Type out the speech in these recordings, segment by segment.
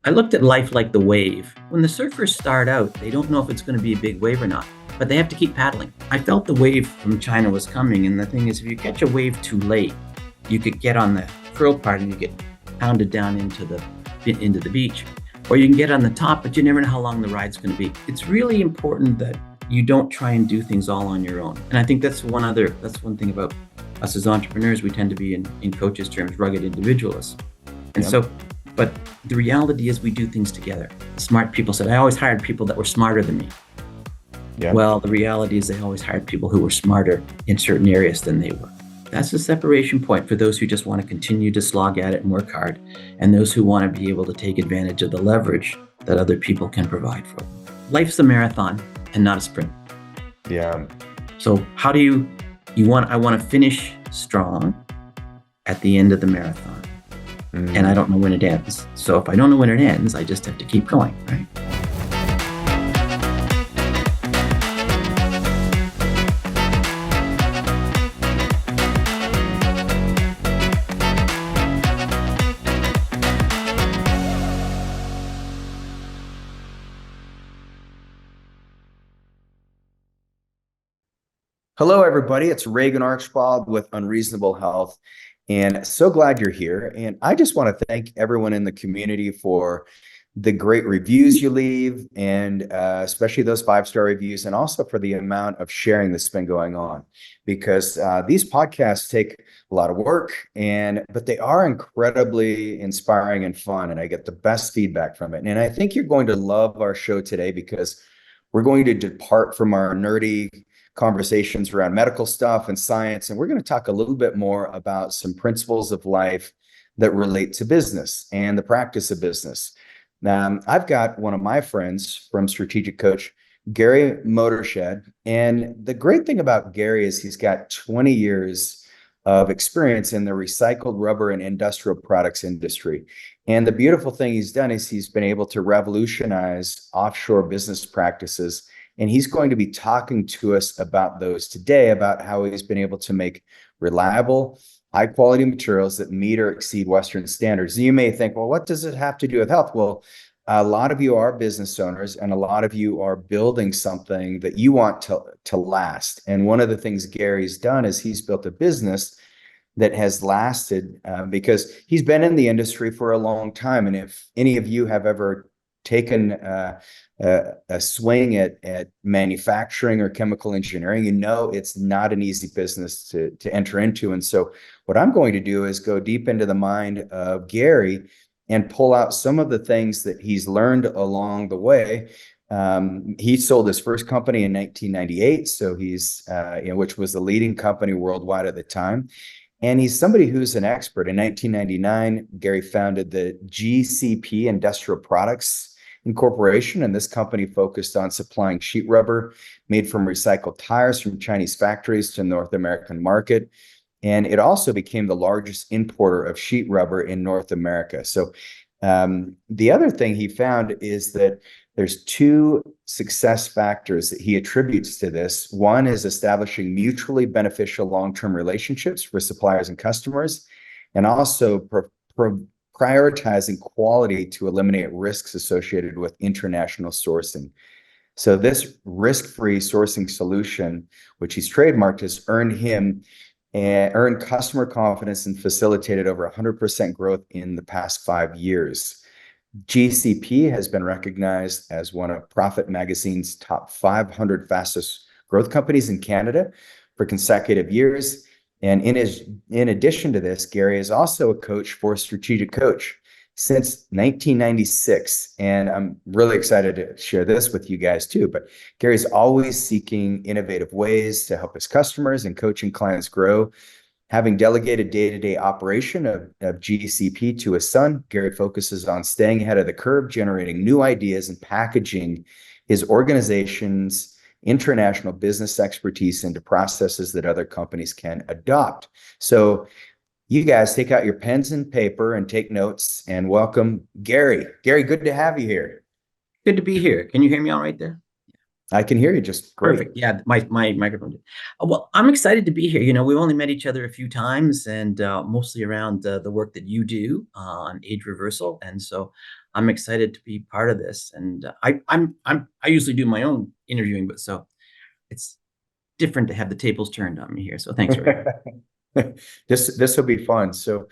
I looked at life like the wave. When the surfers start out, they don't know if it's going to be a big wave or not, but they have to keep paddling. I felt the wave from China was coming, and the thing is, if you catch a wave too late, you could get on the frill part and you get pounded down into the beach, or you can get on the top, but you never know how long the ride's going to be. It's really important that you don't try and do things all on your own. And I think that's one thing about us as entrepreneurs. We tend to be, in coaches' terms, rugged individualists. And but the reality is we do things together. Smart people said, I always hired people that were smarter than me. Yep. Well, the reality is they always hired people who were smarter in certain areas than they were. That's the separation point for those who just want to continue to slog at it and work hard, and those who want to be able to take advantage of the leverage that other people can provide for them. Life's a marathon and not a sprint. Yeah. So how do I want to finish strong at the end of the marathon. And I don't know when it ends. So if I don't know when it ends, I just have to keep going, right? Hello, everybody. It's Reagan Archibald with Unreasonable Health. And so glad you're here. And I just want to thank everyone in the community for the great reviews you leave, and especially those 5-star reviews, and also for the amount of sharing that's been going on, because these podcasts take a lot of work, but they are incredibly inspiring and fun, and I get the best feedback from it. And I think you're going to love our show today, because we're going to depart from our nerdy conversations around medical stuff and science, and we're going to talk a little bit more about some principles of life that relate to business and the practice of business. I've got one of my friends from Strategic Coach, Gary Mottershead, and the great thing about Gary is he's got 20 years of experience in the recycled rubber and industrial products industry. And the beautiful thing he's done is he's been able to revolutionize offshore business practices. And he's going to be talking to us about those today, about how he's been able to make reliable, high quality materials that meet or exceed Western standards. And you may think, well, what does it have to do with health? Well, a lot of you are business owners, and a lot of you are building something that you want to last. And one of the things Gary's done is he's built a business that has lasted because he's been in the industry for a long time. And if any of you have ever taken a swing at manufacturing or chemical engineering, you know it's not an easy business to enter into. And so what I'm going to do is go deep into the mind of Gary and pull out some of the things that he's learned along the way. He sold his first company in 1998, so he's which was the leading company worldwide at the time. And he's somebody who's an expert. In 1999, Gary founded the GCP Industrial Products Incorporation, and this company focused on supplying sheet rubber made from recycled tires from Chinese factories to the North American market. And it also became the largest importer of sheet rubber in North America. So the other thing he found is that there's two success factors that he attributes to this. One is establishing mutually beneficial long-term relationships for suppliers and customers, and also prioritizing quality to eliminate risks associated with international sourcing. So this risk-free sourcing solution, which he's trademarked, has earned customer confidence and facilitated over 100% growth in the past 5 years. GCP has been recognized as one of Profit Magazine's top 500 fastest growth companies in Canada for consecutive years. And in addition to this, Gary is also a coach for Strategic Coach since 1996. And I'm really excited to share this with you guys too. But Gary's always seeking innovative ways to help his customers and coaching clients grow. Having delegated day-to-day operation of GCP to his son, Gary focuses on staying ahead of the curve, generating new ideas, and packaging his organization's international business expertise into processes that other companies can adopt. So you guys take out your pens and paper and take notes, and welcome Gary. Gary, good to have you here. Good to be here. Can you hear me all right there? I can hear you just great. Perfect. Yeah, my microphone did. Well, I'm excited to be here. You know, we've only met each other a few times, and mostly around the work that you do on age reversal. And so I'm excited to be part of this. And I usually do my own interviewing, but so it's different to have the tables turned on me here. So thanks, Ray. This will be fun. So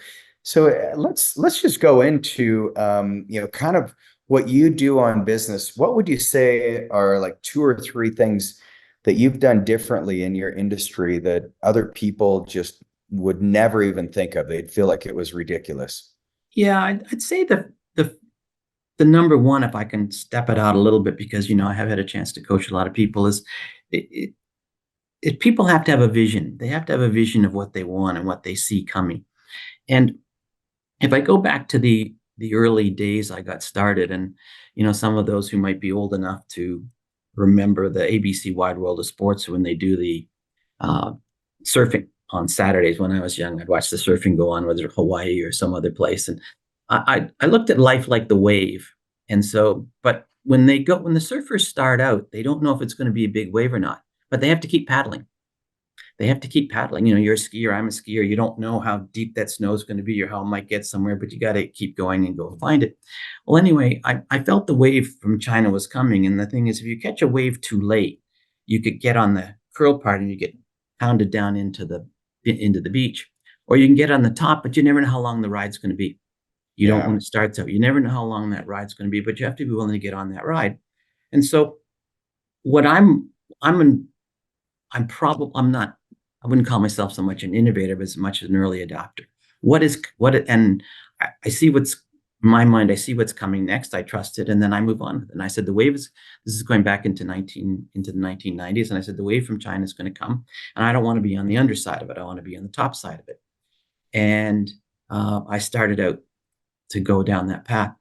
let's just go into kind of what you do on business. What would you say are like two or three things that you've done differently in your industry that other people just would never even think of? They'd feel like it was ridiculous. Yeah, I'd say the number one, if I can step it out a little bit, because I have had a chance to coach a lot of people, is it, people have to have a vision. They have to have a vision of what they want and what they see coming. And if I go back to the early days I got started, and some of those who might be old enough to remember the ABC Wide World of Sports when they do the uh, surfing on Saturdays when I was young, I'd watch the surfing go on, whether Hawaii or some other place, and I looked at life like the wave. And so, but when the surfers start out, they don't know if it's going to be a big wave or not, but they have to keep paddling. They have to keep paddling. You're a skier, I'm a skier. You don't know how deep that snow is going to be or how it might get somewhere, but you got to keep going and go find it. Well, anyway, I felt the wave from China was coming. And the thing is, if you catch a wave too late, you could get on the curl part and you get pounded down into the beach. Or you can get on the top, but you never know how long the ride's going to be. You don't, when Yeah. it starts out, you never know how long that ride's going to be, but you have to be willing to get on that ride. And so what I'm an I'm not, I wouldn't call myself so much an innovator, but as much as an early adopter. And I see what's in my mind, I see what's coming next. I trust it. And then I move on. And I said, this is going back into the 1990s. And I said, the wave from China is going to come. And I don't want to be on the underside of it. I want to be on the top side of it. And I started out to go down that path.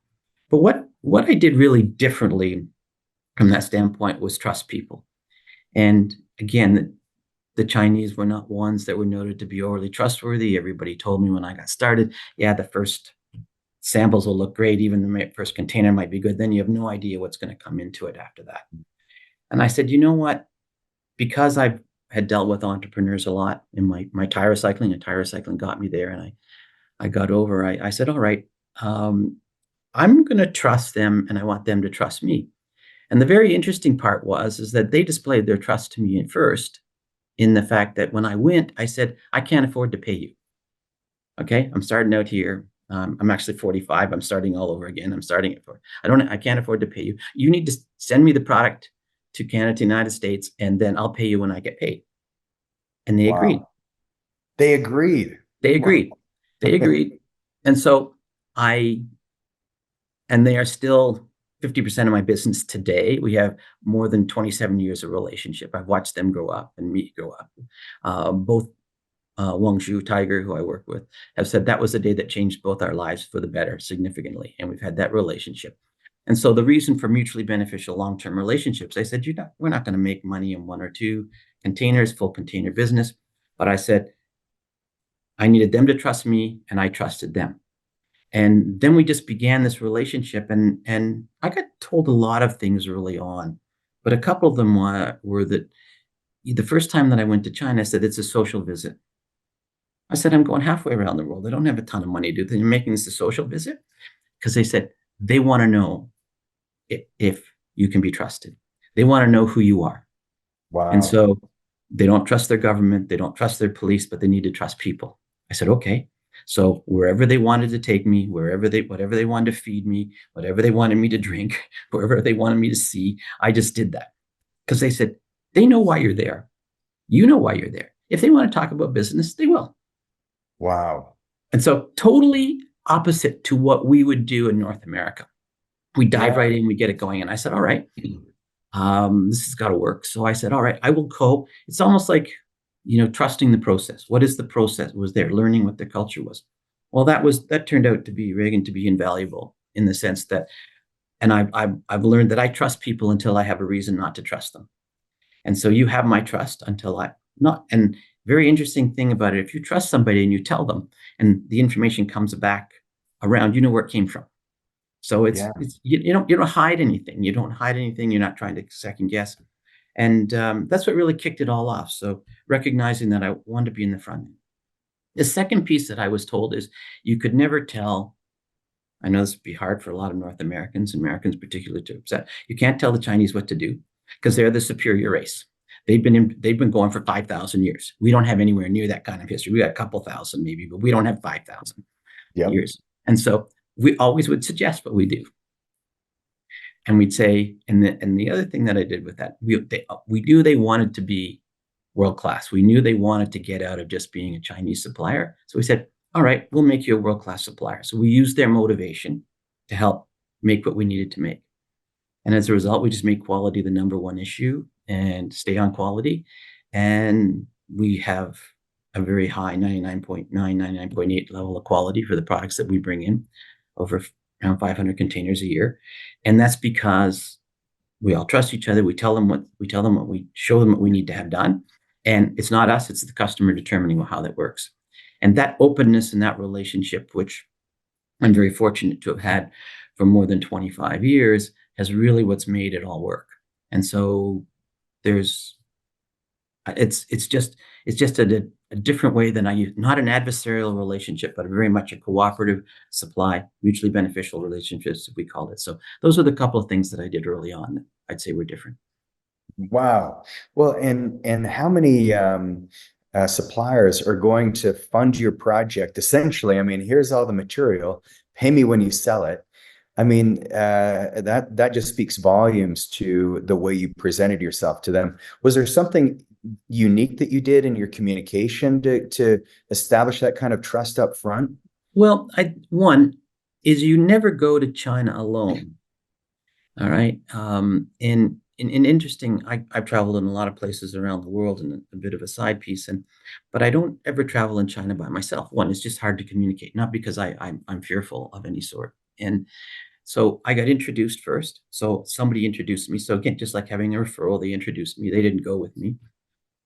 But what I did really differently from that standpoint was trust people. And again, the Chinese were not ones that were noted to be overly trustworthy. Everybody told me when I got started, yeah, the first samples will look great. Even the first container might be good. Then you have no idea what's going to come into it after that. And I said, you know what? Because I had dealt with entrepreneurs a lot in my tire recycling, and tire recycling got me there. And I got over, I said, all right, I'm going to trust them and I want them to trust me. And the very interesting part is that they displayed their trust to me at first in the fact that when I went, I said, I can't afford to pay you. Okay. I'm starting out here. I'm actually 45. I'm starting all over again. I'm starting it for, I can't afford to pay you. You need to send me the product to Canada, United States, and then I'll pay you when I get paid. And they agreed. Wow. They agreed. They Wow. agreed. They agreed. And so I, and they are still 50% of my business today. We have more than 27 years of relationship. I've watched them grow up and me grow up. Both Wang Zhu, Tiger, who I work with, have said that was the day that changed both our lives for the better significantly. And we've had that relationship. And so the reason for mutually beneficial long-term relationships, I said, we're not going to make money in one or two containers, full container business. But I said, I needed them to trust me and I trusted them. And then we just began this relationship, and I got told a lot of things early on, but a couple of them were that the first time that I went to China, I said, it's a social visit. I said, I'm going halfway around the world. I don't have a ton of money to do. You're making this a social visit? Because they said they want to know if you can be trusted. They want to know who you are. And Wow. so they don't trust their government, they don't trust their police, but they need to trust people. I said, okay. So wherever they wanted to take me, whatever they wanted to feed me, whatever they wanted me to drink, wherever they wanted me to see, I just did that. Because they said, they know why you're there. You know why you're there. If they want to talk about business, they will. Wow. And so totally opposite to what we would do in North America. We dive Yeah. right in, we get it going. And I said, all right, this has got to work. So I said, all right, I will go. It's almost like, trusting the process. What is the process? Was there learning what the culture was? Well, that turned out to be, Reagan, to be invaluable in the sense that, and I've learned that I trust people until I have a reason not to trust them. And so you have my trust until I not. And very interesting thing about it, if you trust somebody and you tell them, and the information comes back around, you know where it came from. So Yeah. you don't hide anything. You don't hide anything. You're not trying to second guess. And that's what really kicked it all off. So recognizing that I wanted to be in the front end. The second piece that I was told is you could never tell I know this would be hard for a lot of North Americans, Americans particularly, to accept. You can't tell the Chinese what to do because they're the superior race. They've been going for 5,000 years. We don't have anywhere near that kind of history. We got a couple thousand maybe, but we don't have 5,000 Yep. years. And so we always would suggest what we do. And we'd say, and the other thing that I did with that, we knew they wanted to be world class. We knew they wanted to get out of just being a Chinese supplier. So we said, all right, we'll make you a world class supplier. So we used their motivation to help make what we needed to make. And as a result, we just made quality the number one issue and stay on quality. And we have a very high 99.9, 99.8 level of quality for the products that we bring in, over around 500 containers a year. And that's because we all trust each other. We tell them what we show them what we need to have done. And it's not us, it's the customer determining how that works. And that openness and that relationship, which I'm very fortunate to have had for more than 25 years, has really what's made it all work. And so there's it's just a different way than I use, not an adversarial relationship, but very much a cooperative supply, mutually beneficial relationships, we called it. So those are the couple of things that I did early on that I'd say were different. Wow. Well, and how many suppliers are going to fund your project? Essentially, I mean, here's all the material. Pay me when you sell it. I mean, that just speaks volumes to the way you presented yourself to them. Was there something unique that you did in your communication to establish that kind of trust up front? Well, one is you never go to China alone. All right. And interesting, I've traveled in a lot of places around the world, and a bit of a side piece, but I don't ever travel in China by myself. One, it's just hard to communicate, not because I'm fearful of any sort. And so I got introduced first. So somebody introduced me. So again, just like having a referral, they introduced me. They didn't go with me.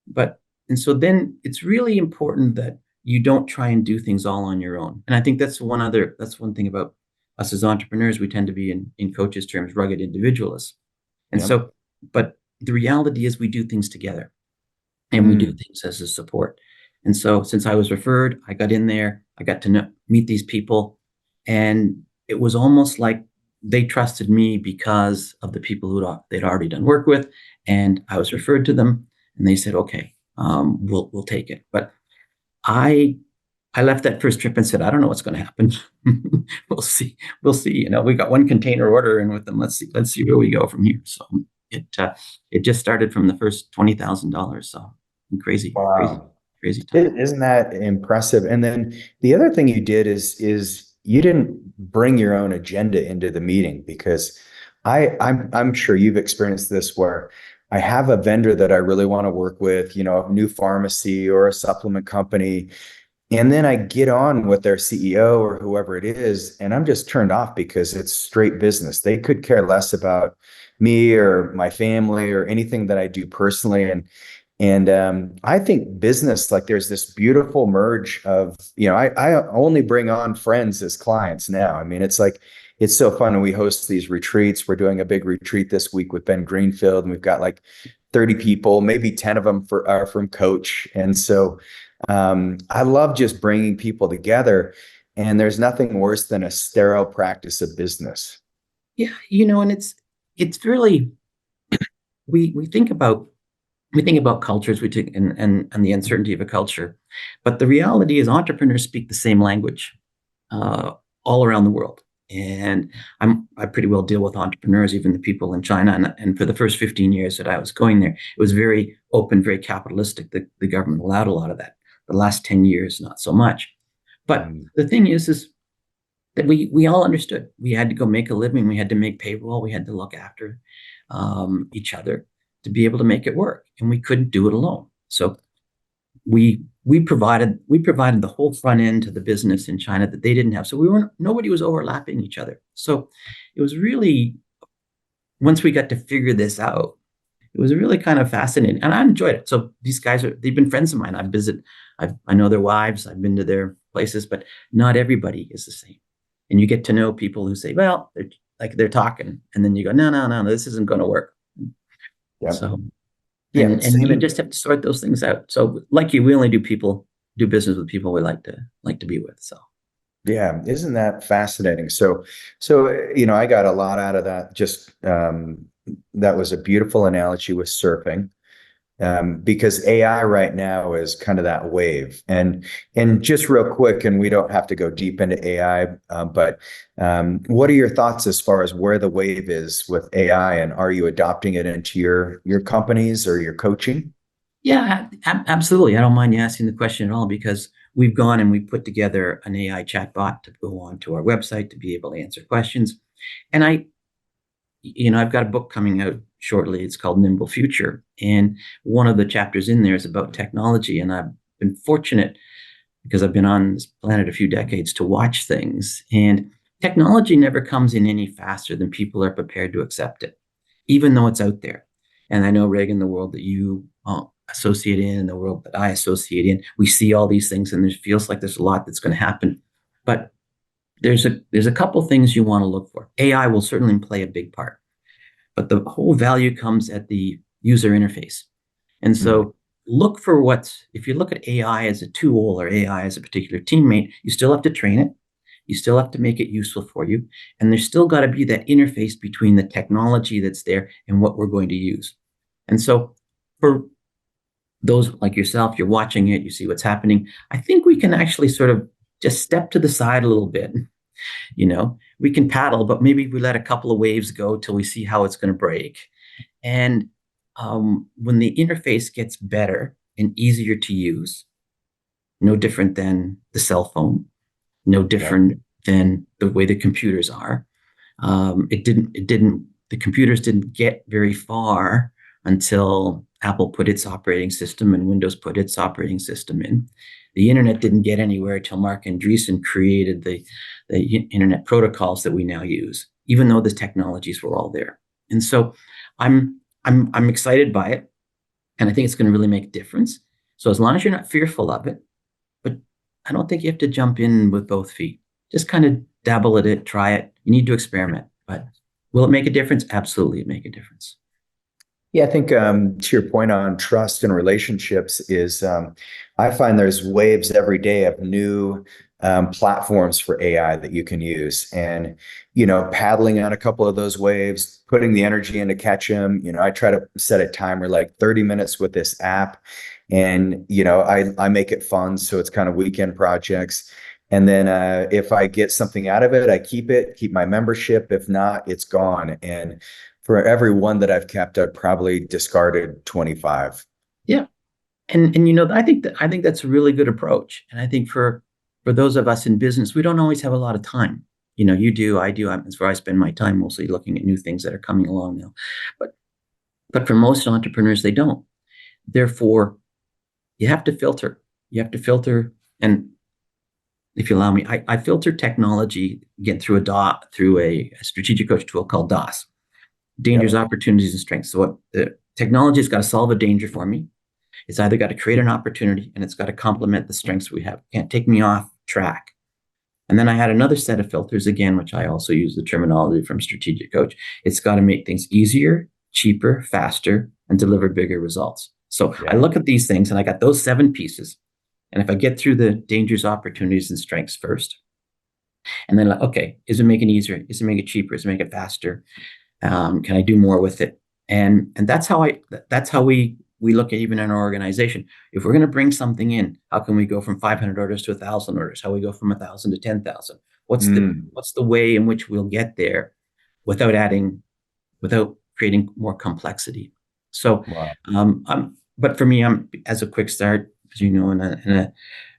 But and so then it's really important that you don't try and do things all on your own. And I think that's one thing about us as entrepreneurs. We tend to be, in coaches' terms, rugged individualists. And Yep. so, but the reality is we do things together, and we do Mm, things as a support. And so since I was referred, I got in there, I got to meet these people, and it was almost like they trusted me because of the people they'd already done work with, and I was referred to them, and they said, okay, we'll take it. But I I left that first trip and said, I don't know what's going to happen. We'll see. We'll see. We got one container order in with them. Let's see where we go from here. So it uh, it just started from the first $20,000. So crazy, crazy, wow. crazy time. Isn't that impressive? And then the other thing you did is you didn't bring your own agenda into the meeting because I'm sure you've experienced this where I have a vendor that I really want to work with, a new pharmacy or a supplement company, and then I get on with their CEO or whoever it is, and I'm just turned off because it's straight business. They could care less about me or my family or anything that I do personally. And I think business, like there's this beautiful merge of, I only bring on friends as clients now. I mean, it's like, it's so fun. And we host these retreats. We're doing a big retreat this week with Ben Greenfield, and we've got like 30 people, maybe 10 of them are from Coach. And so I love just bringing people together. And there's nothing worse than a sterile practice of business. Yeah, and it's really we think about cultures, we take and the uncertainty of a culture, but the reality is entrepreneurs speak the same language uh, all around the world. And I pretty well deal with entrepreneurs, even the people in China. And for the first 15 years that I was going there, it was very open, very capitalistic. The government allowed a lot of that. The last 10 years, not so much. But Mm, the thing is that we all understood we had to go make a living. We had to make payroll. We had to look after each other to be able to make it work. And we couldn't do it alone. So we provided the whole front end to the business in China that they didn't have. So nobody was overlapping each other. So it was really, once we got to figure this out, it was really kind of fascinating, and I enjoyed it. So they've been friends of mine. I know their wives. I've been to their places, but not everybody is the same. And you get to know people who say, well, they're talking, and then you go, no, no, no, this isn't going to work. yeah. So Yeah. and Same you in, just have to sort those things out. So like we only do business with people we like to be with. So Yeah, isn't that fascinating? So I got a lot out of that. Just that was a beautiful analogy with surfing, because AI right now is kind of that wave. And just real quick, and we don't have to go deep into AI, but what are your thoughts as far as where the wave is with AI, and are you adopting it into your companies or your coaching? Yeah, absolutely. I don't mind you asking the question at all because we've gone and we put together an AI chatbot to go on to our website to be able to answer questions. And I've got a book coming out shortly. It's called Nimble Future. And one of the chapters in there is about technology. And I've been fortunate because I've been on this planet a few decades to watch things. And technology never comes in any faster than people are prepared to accept it, even though it's out there. And I know, Reagan, the world that you associate in, the world that I associate in, we see all these things, and it feels like there's a lot that's going to happen. But there's a couple things you want to look for. AI will certainly play a big part, but the whole value comes at the user interface. And Mm, so look for if you look at AI as a tool or AI as a particular teammate, you still have to train it. You still have to make it useful for you. And there's still got to be that interface between the technology that's there and what we're going to use. And so for those like yourself, you're watching it, you see what's happening. I think we can actually sort of just step to the side a little bit. We can paddle, but maybe we let a couple of waves go till we see how it's going to break. And when the interface gets better and easier to use, no different than the cell phone, no yeah. different than the way the computers are. The computers didn't get very far until Apple put its operating system and Windows put its operating system in. The internet didn't get anywhere until Mark Andreessen created the internet protocols that we now use, even though the technologies were all there. And so I'm excited by it, and I think it's going to really make a difference. So as long as you're not fearful of it, but I don't think you have to jump in with both feet. Just kind of dabble at it, try it. You need to experiment, but will it make a difference? Absolutely, it make a difference. Yeah, I think to your point on trust and relationships is I find there's waves every day of new platforms for AI that you can use. And, paddling on a couple of those waves, putting the energy in to catch them. I try to set a timer like 30 minutes with this app. And, I make it fun. So it's kind of weekend projects. And then if I get something out of it, I keep my membership. If not, it's gone. And for every one that I've kept, I've probably discarded 25. Yeah, and I think that's a really good approach. And I think for those of us in business, we don't always have a lot of time. You do, I do. That's where I spend my time mostly looking at new things that are coming along now. But but for most entrepreneurs, they don't. Therefore, you have to filter. You have to filter, and if you allow me, I filter technology again through a strategic coach tool called DOS, dangers, Yep. opportunities, and strengths. So what the technology has got to solve a danger for me. It's either got to create an opportunity and it's got to complement the strengths we have. It can't take me off track. And then I had another set of filters again, which I also use the terminology from Strategic Coach. It's got to make things easier, cheaper, faster, and deliver bigger results. So I Yeah. look at these things and I got those 7 pieces. And if I get through the dangers, opportunities, and strengths first, and then like, okay, is it making it easier? Is it making it cheaper? Is it making it faster? Can I do more with it? And that's how we look at even in our organization. If we're going to bring something in, how can we go from 500 orders to 1,000 orders? How we go from 1,000 to 10,000? What's the Mm, what's the way in which we'll get there without without creating more complexity? So, wow. but for me, I'm as a quick start, as you know, in a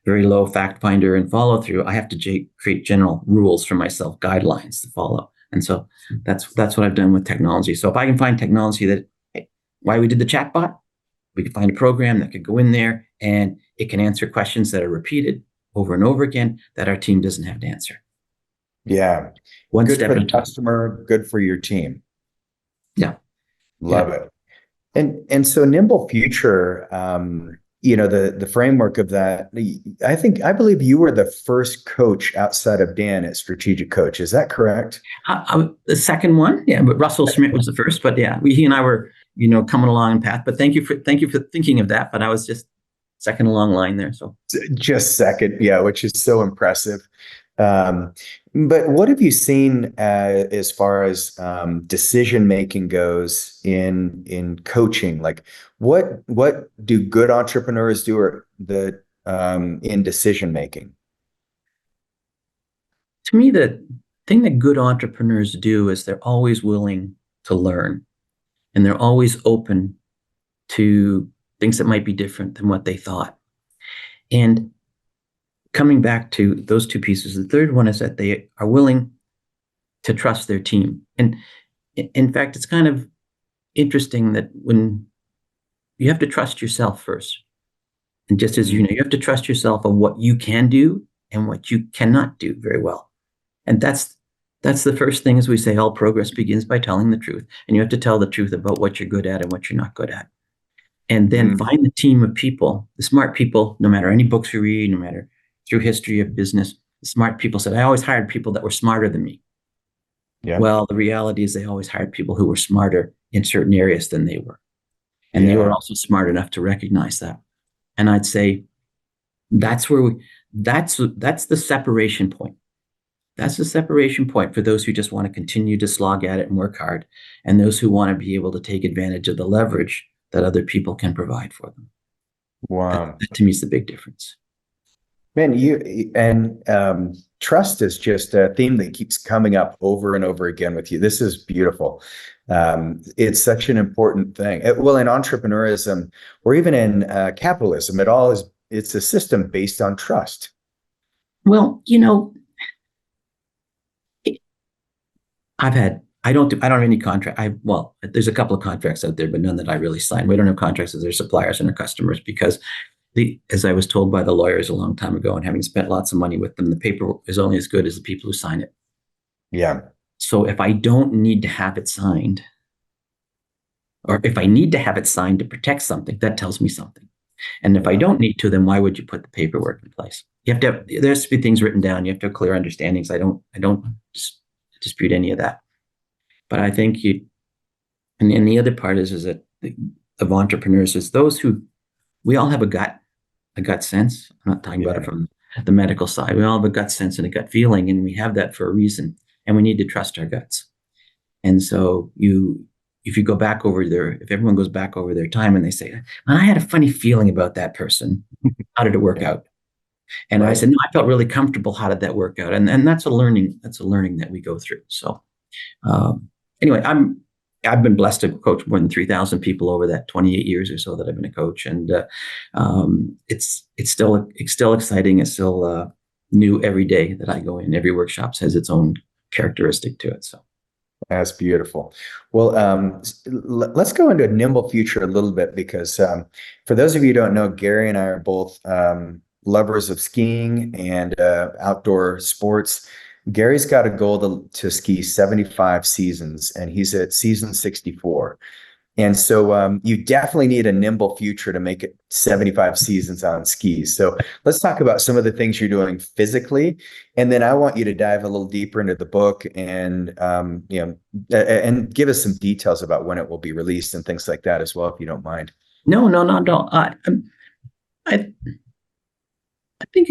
very low fact finder and follow through, I have to create general rules for myself, guidelines to follow. And so that's what I've done with technology. So if I can find technology that, hey, why we did the chatbot, we can find a program that could go in there and it can answer questions that are repeated over and over again that our team doesn't have to answer. Yeah. One Good step for at the a time. customer, good for your team. Yeah. Love Yeah. it. And so Nimble Future, the framework of that, I believe you were the first coach outside of Dan at Strategic Coach. Is that correct? The second one, yeah, but Russell Schmidt was the first. But yeah, he and I were, coming along in path. But thank you for thinking of that. But I was just second along line there. So Just second, yeah, which is so impressive. Um, but what have you seen as far as decision making goes in coaching? Like, what do good entrepreneurs do or the in decision making? To me, the thing that good entrepreneurs do is they're always willing to learn, and they're always open to things that might be different than what they thought. And coming back to those two pieces, the third one is that they are willing to trust their team. And in fact, it's kind of interesting that when you have to trust yourself first. And just as you know, you have to trust yourself on what you can do and what you cannot do very well. And that's the first thing, as we say, all progress begins by telling the truth. And you have to tell the truth about what you're good at and what you're not good at. And then Mm, find the team of people, the smart people, no matter any books you read, no matter through history of business, the smart people said, I always hired people that were smarter than me. yeah, Well, the reality is they always hired people who were smarter in certain areas than they were. And they were yeah, also smart enough to recognize that. And I'd say that's where that's the separation point. That's the separation point for those who just want to continue to slog at it and work hard, and those who want to be able to take advantage of the leverage that other people can provide for them. wow. That to me is the big difference. Man, you and trust is just a theme that keeps coming up over and over again with you. This is beautiful. It's such an important thing. Well, in entrepreneurism or even in capitalism, it's a system based on trust. Well, I don't have any contract. There's a couple of contracts out there, but none that I really sign. We don't have contracts with our suppliers and our customers because as I was told by the lawyers a long time ago, and having spent lots of money with them, the paper is only as good as the people who sign it. Yeah. So if I don't need to have it signed, or if I need to have it signed to protect something, that tells me something. And if I Yeah. don't need to, then why would you put the paperwork in place? There has to be things written down. You have to have clear understandings. I don't dispute any of that. But I think and the other part is that of entrepreneurs is those who, we all have a gut sense. I'm not talking about it Yeah. from the medical side. We all have a gut sense and a gut feeling, and we have that for a reason. And we need to trust our guts. And so if you go back over if everyone goes back over their time and they say, man, I had a funny feeling about that person. How did it work Yeah. out? And I Right. said, no, I felt really comfortable. How did that work out? And that's a learning that we go through. So um, anyway, I've been blessed to coach more than 3,000 people over that 28 years or so that I've been a coach, and it's still exciting. It's still new every day that I go in. Every workshop has its own characteristic to it. So That's beautiful. Well, let's go into Nimble Future a little bit because for those of you who don't know, Gary and I are both lovers of skiing and outdoor sports. Gary's got a goal to ski 75 seasons, and he's at season 64. And so you definitely need a nimble future to make it 75 seasons on skis. So let's talk about some of the things you're doing physically. And then I want you to dive a little deeper into the book and and give us some details about when it will be released and things like that as well, if you don't mind. no, no, no, no. I I think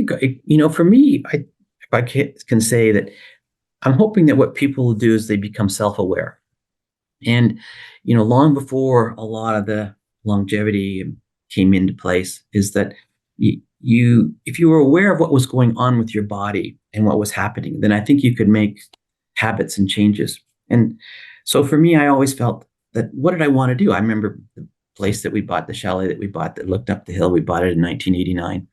for me, if I can say that I'm hoping that what people will do is they become self-aware. And, long before a lot of the longevity came into place, is that if you were aware of what was going on with your body and what was happening, then I think you could make habits and changes. And so for me, I always felt that what did I want to do? I remember the place that we bought, the chalet that we bought that looked up the hill. We bought it in 1989.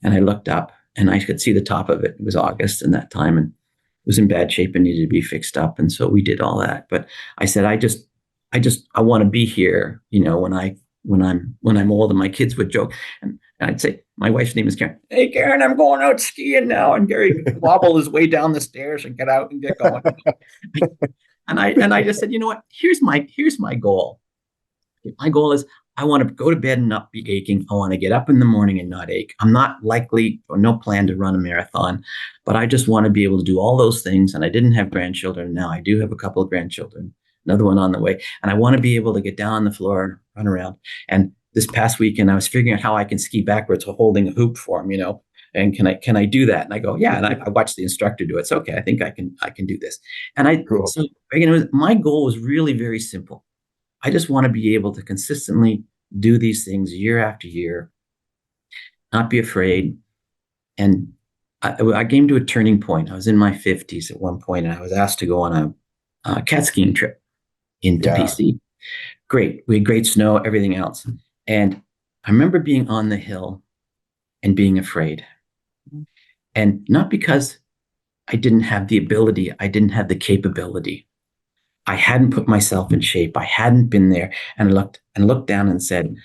And I looked up and I could see the top of it. It was August in that time, and it was in bad shape and needed to be fixed up. And so we did all that. But I said, I want to be here, when I'm old. And my kids would joke. And I'd say, my wife's name is Karen. Hey, Karen, I'm going out skiing now. And Gary wobbled his way down the stairs and get out and get going. And I just said, you know what? Here's my goal. My goal is I want to go to bed and not be aching. I want to get up in the morning and not ache. I'm not likely or no plan to run a marathon, but I just want to be able to do all those things. And I didn't have grandchildren. Now I do have a couple of grandchildren, another one on the way. And I want to be able to get down on the floor and run around. And this past weekend, I was figuring out how I can ski backwards while holding a hoop for them, And can I do that? And I go, yeah. And I watched the instructor do it. It's okay. I think I can do this. And Cool. my goal was really very simple. I just want to be able to consistently do these things year after year, not be afraid. And I came to a turning point. I was in my 50s at one point, and I was asked to go on a cat skiing trip into Yeah. BC. Great. We had great snow, everything else. And I remember being on the hill and being afraid. And not because I didn't have the ability, I didn't have the capability. I hadn't put myself in shape. I hadn't been there. And I looked down and said,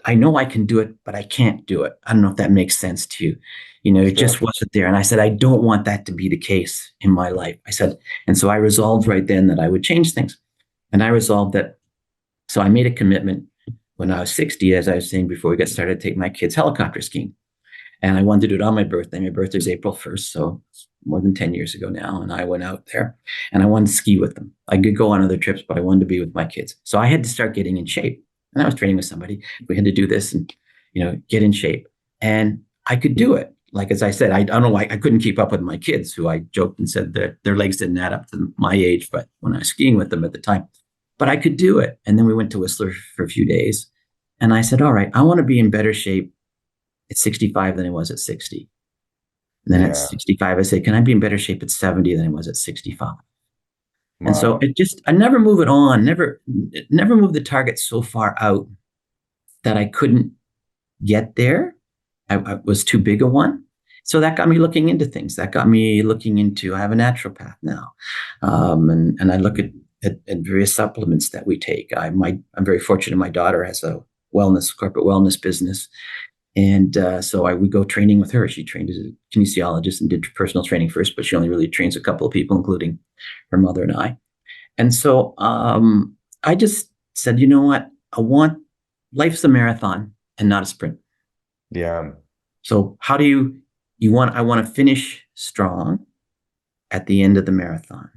I know I can do it, but I can't do it. I don't know if that makes sense to you. It Sure. just wasn't there. And I said, I don't want that to be the case in my life. I said, and so I resolved right then that I would change things. And I resolved that. So I made a commitment when I was 60, as I was saying before we got started, to take my kids helicopter skiing. And I wanted to do it on my birthday. My birthday is April 1st, so it's more than 10 years ago now. And I went out there and I wanted to ski with them. I could go on other trips, but I wanted to be with my kids. So I had to start getting in shape. And I was training with somebody. We had to do this and, get in shape. And I could do it. Like, as I said, I don't know why I couldn't keep up with my kids, who I joked and said that their legs didn't add up to my age, but when I was skiing with them at the time, but I could do it. And then we went to Whistler for a few days. And I said, all right, I want to be in better shape at 65 than I was at 60. And then at Yeah. 65, I said, can I be in better shape at 70 than I was at 65? And so Wow. I never move it on, never move the target so far out that I couldn't get there. I was too big a one. So that got me looking into things. That got me looking into, I have a naturopath now. And I look at various supplements that we take. I'm very fortunate. My daughter has a corporate wellness business. And so I would go training with her. She trained as a kinesiologist and did personal training first, but she only really trains a couple of people, including her mother and I. And so I just said, you know what? Life's a marathon and not a sprint. Yeah. So how do I want to finish strong at the end of the marathon.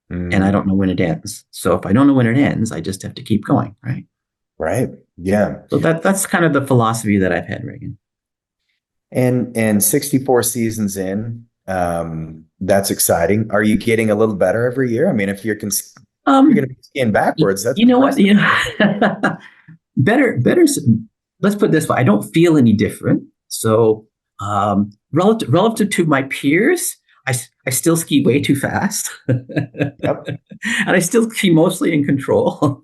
And I Mm, don't know when it ends. So if I don't know when it ends, I just have to keep going, right? right. Yeah. So that's kind of the philosophy that I've had, Reagan. And 64 seasons in, that's exciting. Are you getting a little better every year? I mean, if you're going Um, to be skiing backwards, that's you know what? impressive. Better. Let's put it this way: I don't feel any different. So, relative to my peers, I still ski way too fast, and Yep. I still ski mostly in control.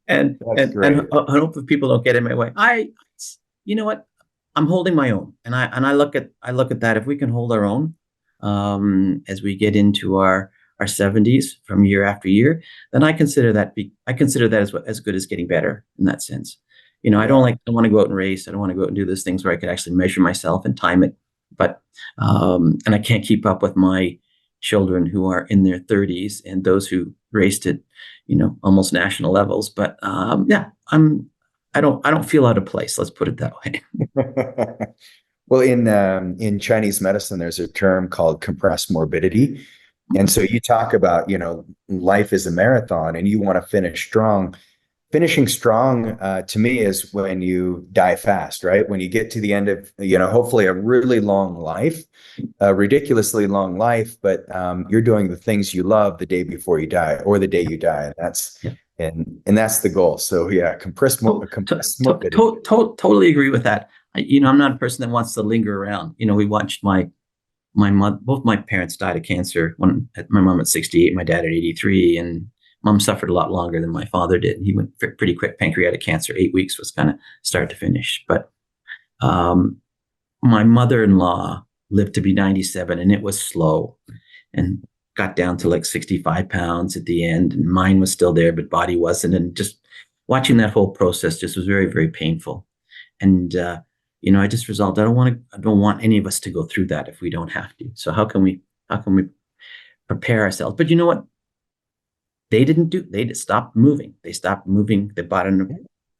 and That's and great. I hope that people don't get in my way. You know what? I'm holding my own, and I look at that. If we can hold our own, as we get into our 70s from year after year, then I consider that as good as getting better in that sense. Yeah. I want to go out and race. I don't want to go out and do those things where I could actually measure myself and time it. But and I can't keep up with my children who are in their 30s and those who raced at, almost national levels. But yeah, I don't feel out of place. Let's put it that way. Well, in Chinese medicine, there's a term called compressed morbidity. And so you talk about, life is a marathon and you want to finish strong. Finishing strong, to me, is when you die fast, right? When you get to the end of, hopefully a really long life, a ridiculously long life, but you're doing the things you love the day before you die or the day you die. And Yeah. that's the goal. So yeah, compressed morbidity. Totally agree with that. I'm not a person that wants to linger around. We watched my mother, both my parents died of cancer. My mom at 68, my dad at 83, and mom suffered a lot longer than my father did. He went pretty quick. Pancreatic cancer, 8 weeks was kind of start to finish. But um, my mother-in-law lived to be 97, and it was slow, and got down to like 65 pounds at the end. And mind was still there, but body wasn't. And just watching that whole process just was very, very painful. And I just resolved I don't want any of us to go through that if we don't have to. So how can we prepare ourselves? But you know what? They just stopped moving. They stopped moving. They bought a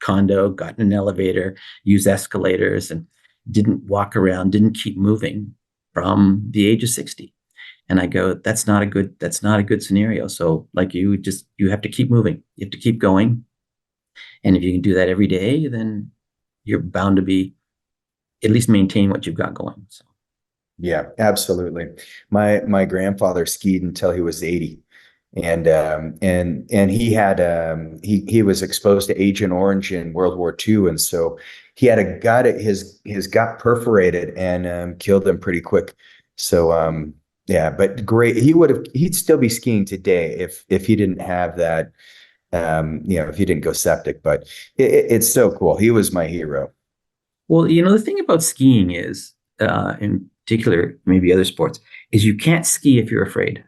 condo, got in an elevator, used escalators, and didn't walk around, didn't keep moving from the age of 60. And I go, that's not a good scenario. So like you have to keep moving. You have to keep going. And if you can do that every day, then you're bound to be at least maintain what you've got going. So. Yeah, absolutely. My grandfather skied until he was 80. And he had he was exposed to Agent Orange in World War II, and so he had a gut, his gut perforated and killed him pretty quick. So yeah, but great. He'd still be skiing today if he didn't have that, if he didn't go septic. But it's so cool. He was my hero. Well, the thing about skiing is, in particular, maybe other sports, is you can't ski if you're afraid.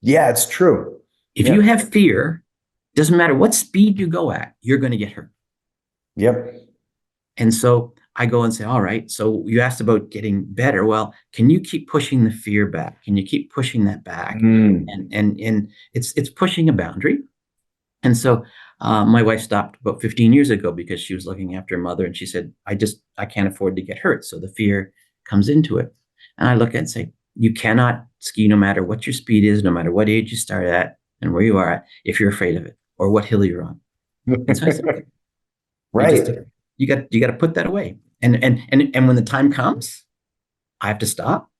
Yeah, it's true. If you Yeah. have fear, doesn't matter what speed you go at, you're going to get hurt. Yep. And so I go and say, all right, so you asked about getting better. Well, can you keep pushing the fear back? Can you keep pushing that back? Mm. And it's pushing a boundary. And so my wife stopped about 15 years ago because she was looking after her mother, and she said, I can't afford to get hurt. So the fear comes into it. And I look at it and say, you cannot ski no matter what your speed is, no matter what age you start at and where you are at, if you're afraid of it or what hill you're on. And so I said, okay, you just, Right. you got to put that away. And when the time comes, I have to stop.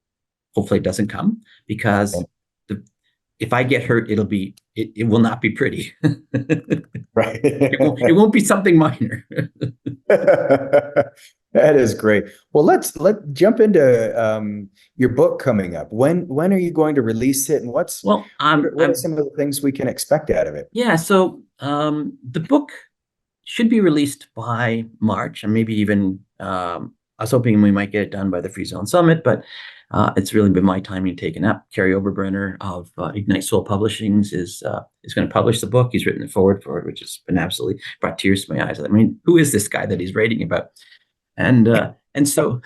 Hopefully it doesn't come, because the, if I get hurt, it will not be pretty. Right. It won't be something minor. That is great. Well, let's jump into your book coming up. When are you going to release it, and Well, what are some of the things we can expect out of it? yeah. So the book should be released by March, and maybe even I was hoping we might get it done by the Free Zone Summit, but it's really been my timing taken up. Kerry Oberbrenner of Ignite Soul Publishings is going to publish the book. He's written the forward for it, which has been absolutely brought tears to my eyes. I mean, who is this guy that he's writing about? And so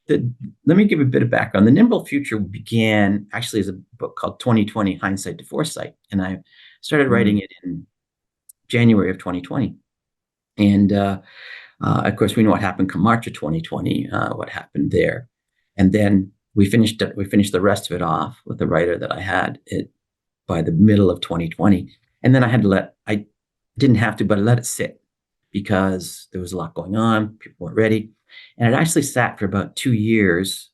let me give a bit of background. The Nimble Future began actually as a book called 2020 Hindsight to Foresight, and I started writing it in January of 2020. And of course, we know what happened come March of 2020, what happened there. And then we finished the rest of it off with the writer that I had it by the middle of 2020. And then I didn't have to, but I let it sit because there was a lot going on. People weren't ready. And it actually sat for about 2 years,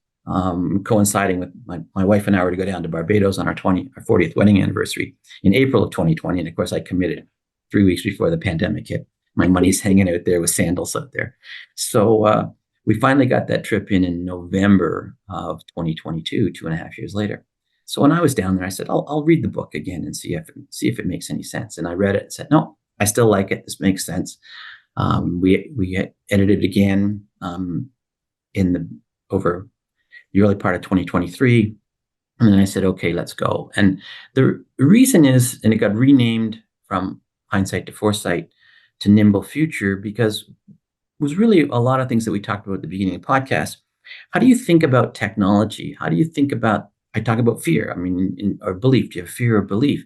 coinciding with my wife and I were to go down to Barbados on our 40th wedding anniversary in April of 2020. And of course, I committed 3 weeks before the pandemic hit. My money's hanging out there with sandals out there. So we finally got that trip in November of 2022, 2.5 years later. So when I was down there, I said, I'll read the book again and see if it makes any sense. And I read it and said, no, I still like it. This makes sense. We edited it again over the early part of 2023. And then I said, okay, let's go. And the reason is, and it got renamed from Hindsight to Foresight to Nimble Future, because it was really a lot of things that we talked about at the beginning of the podcast. How do you think about technology? How do you think about, I talk about fear, I mean, or belief. Do you have fear or belief?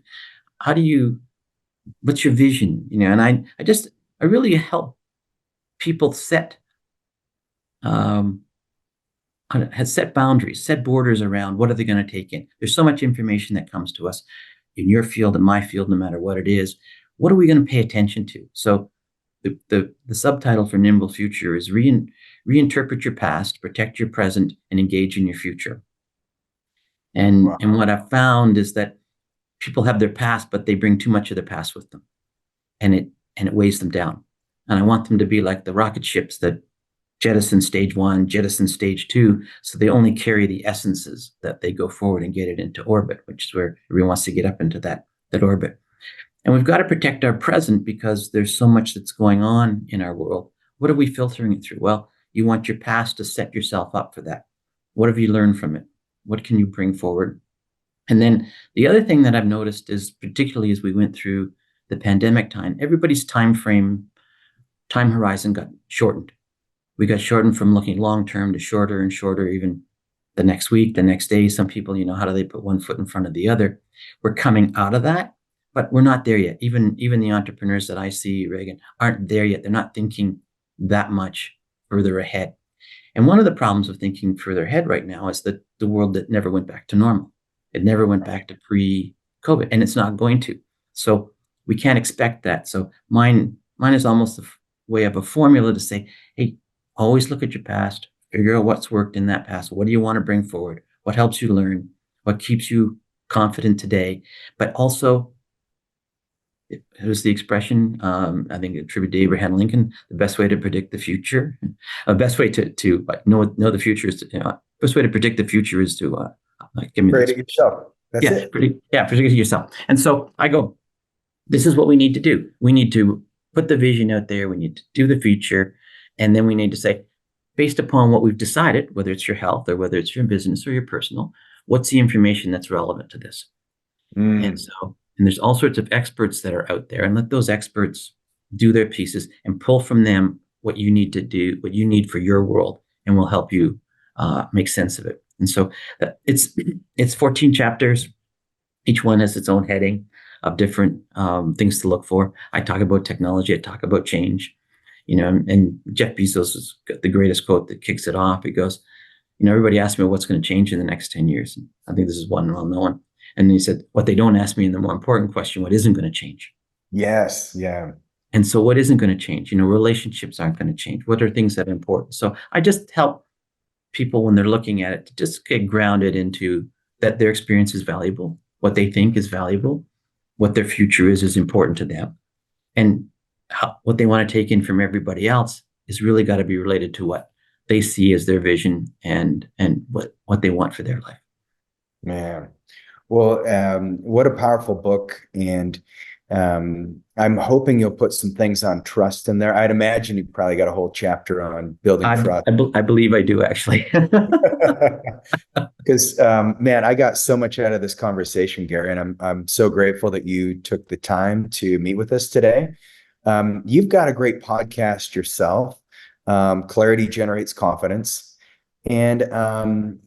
What's your vision? And I really help people has set boundaries, set borders around what are they going to take in. There's so much information that comes to us in your field, in my field, no matter what it is. What are we going to pay attention to? So the subtitle for Nimble Future is reinterpret your past, protect your present, and engage in your future. And Wow. what I've found is that people have their past, but they bring too much of their past with them, and it weighs them down. And I want them to be like the rocket ships that jettison stage 1, jettison stage 2, so they only carry the essences that they go forward and get it into orbit, which is where everyone wants to get up into that orbit. And we've got to protect our present because there's so much that's going on in our world. What are we filtering it through? Well, you want your past to set yourself up for that. What have you learned from it? What can you bring forward? And then the other thing that I've noticed is, particularly as we went through the pandemic time, everybody's time horizon got shortened. We got shortened from looking long-term to shorter and shorter, even the next week, the next day. Some people, how do they put one foot in front of the other? We're coming out of that, but we're not there yet. Even the entrepreneurs that I see, Reagan, aren't there yet. They're not thinking that much further ahead. And one of the problems of thinking further ahead right now is that the world that never went back to normal. It never went back to pre-COVID, and it's not going to. So we can't expect that. So mine is almost a way of a formula to say, hey, always look at your past, figure out what's worked in that past. What do you want to bring forward? What helps you learn? What keeps you confident today? But also, it was the expression, I think attributed to Abraham Lincoln, the best way to predict the future, best way to know the future is to, best way to predict the future is to give me Create this. it yourself. That's it. Predict it yourself. And so I go, this is what we need to do. We need to put the vision out there. We need to do the future. And then we need to say, based upon what we've decided, whether it's your health or whether it's your business or your personal, what's the information that's relevant to this? And there's all sorts of experts that are out there, and let those experts do their pieces and pull from them what you need to do, what you need for your world, and we'll help you make sense of it. And so it's 14 chapters. Each one has its own heading of different things to look for. I talk about technology. I talk about change. And Jeff Bezos has got the greatest quote that kicks it off. He goes, everybody asks me what's going to change in the next 10 years. And I think this is one well-known. And he said, what they don't ask me in the more important question, what isn't going to change? Yes. Yeah. And so what isn't going to change? Relationships aren't going to change. What are things that are important? So I just help people when they're looking at it to just get grounded into that their experience is valuable, what they think is valuable, what their future is important to them. And what they want to take in from everybody else is really got to be related to what they see as their vision and what they want for their life. Man. Well, what a powerful book. And I'm hoping you'll put some things on trust in there. I'd imagine you probably got a whole chapter on building trust. I believe I do, actually. Because, man, I got so much out of this conversation, Gary, and I'm so grateful that you took the time to meet with us today. You've got a great podcast yourself. Clarity Generates Confidence. And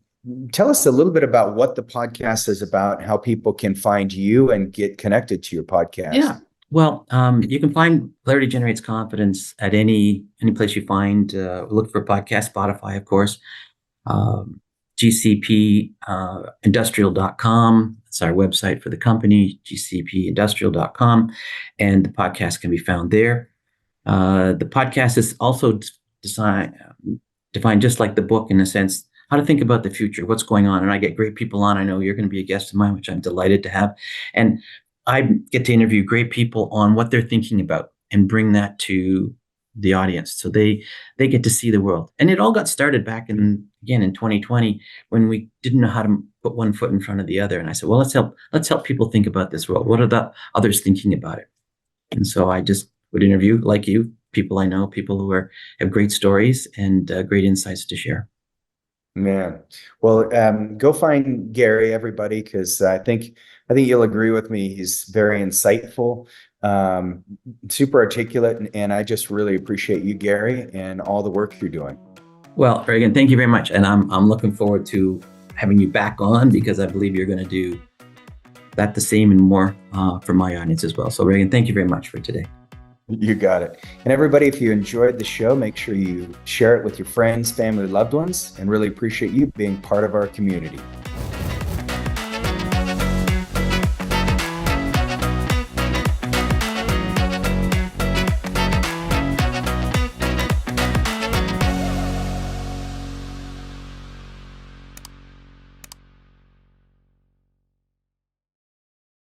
tell us a little bit about what the podcast is about, how people can find you and get connected to your podcast. Yeah. Well, you can find Clarity Generates Confidence at any place you find. Look for podcast, Spotify, of course. GCP industrial.com. That's our website for the company, gcpindustrial.com. And the podcast can be found there. The podcast is also defined just like the book, in a sense, how to think about the future, what's going on. And I get great people on. I know you're going to be a guest of mine, which I'm delighted to have. And I get to interview great people on what they're thinking about and bring that to the audience. So they get to see the world. And it all got started back in 2020, when we didn't know how to put one foot in front of the other. And I said, well, let's help people think about this world. What are the others thinking about it? And so I just would interview, like you, people I know, people who have great stories and great insights to share. Man, well, go find Gary, everybody, because I think you'll agree with me. He's very insightful, super articulate, and I just really appreciate you, Gary, and all the work you're doing. Well, Reagan, thank you very much, and I'm looking forward to having you back on, because I believe you're going to do that the same and more for my audience as well. So, Reagan, thank you very much for today. You got it. And everybody, if you enjoyed the show, make sure you share it with your friends, family, loved ones, and really appreciate you being part of our community.